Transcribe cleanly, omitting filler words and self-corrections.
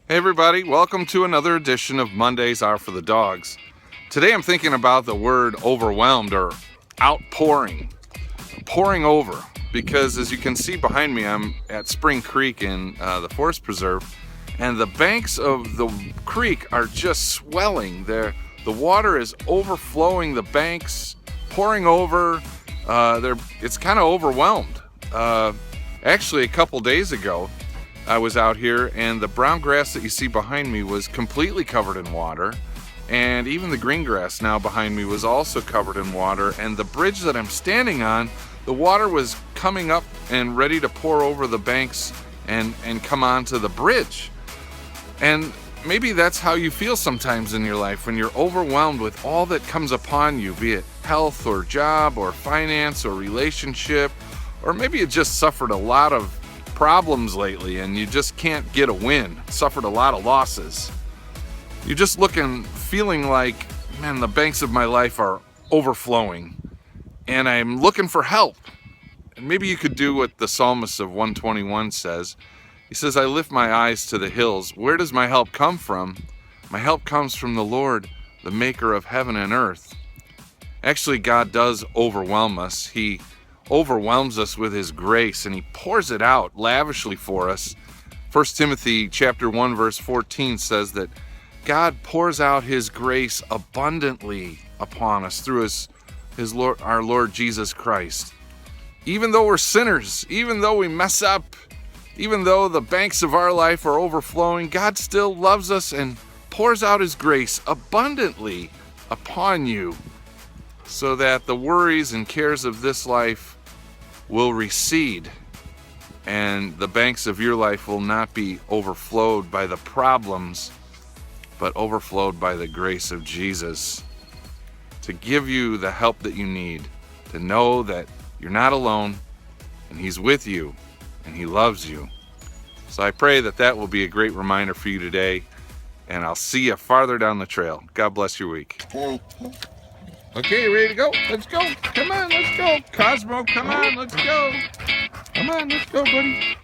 Hey everybody, welcome to another edition of Mondays Are for the Dogs. Today I'm thinking about the word overwhelmed or outpouring, pouring over, because as you can see behind me, I'm at Spring Creek in the Forest Preserve, and the banks of the creek are just swelling. The water is overflowing the banks, pouring over. It's kind of overwhelmed. Actually, a couple days ago, I was out here and the brown grass that you see behind me was completely covered in water, and even the green grass now behind me was also covered in water, and the bridge that I'm standing on, the water was coming up and ready to pour over the banks and come onto the bridge. And maybe that's how you feel sometimes in your life when you're overwhelmed with all that comes upon you, be it health or job or finance or relationship, or maybe you just suffered a lot of problems lately and you just can't get a win, suffered a lot of losses. You're just feeling like, man, the banks of my life are overflowing and I'm looking for help. And maybe you could do what the psalmist of 121 says. He says, I lift my eyes to the hills. Where does my help come from? My help comes from the Lord, the maker of heaven and earth. Actually, God does overwhelm us. He overwhelms us with his grace and he pours it out lavishly for us. 1 Timothy chapter 1 verse 14 says that God pours out his grace abundantly upon us through his Lord, our Lord Jesus Christ. Even though we're sinners, even though we mess up, even though the banks of our life are overflowing, God still loves us and pours out his grace abundantly upon you so that the worries and cares of this life will recede and the banks of your life will not be overflowed by the problems, but overflowed by the grace of Jesus to give you the help that you need, to know that you're not alone and he's with you and he loves you. So I pray that will be a great reminder for you today, and I'll see you farther down the trail. God bless your week. Okay, you ready to go? Let's go. Come on, let's go. Cosmo, come on, let's go. Come on, let's go, buddy.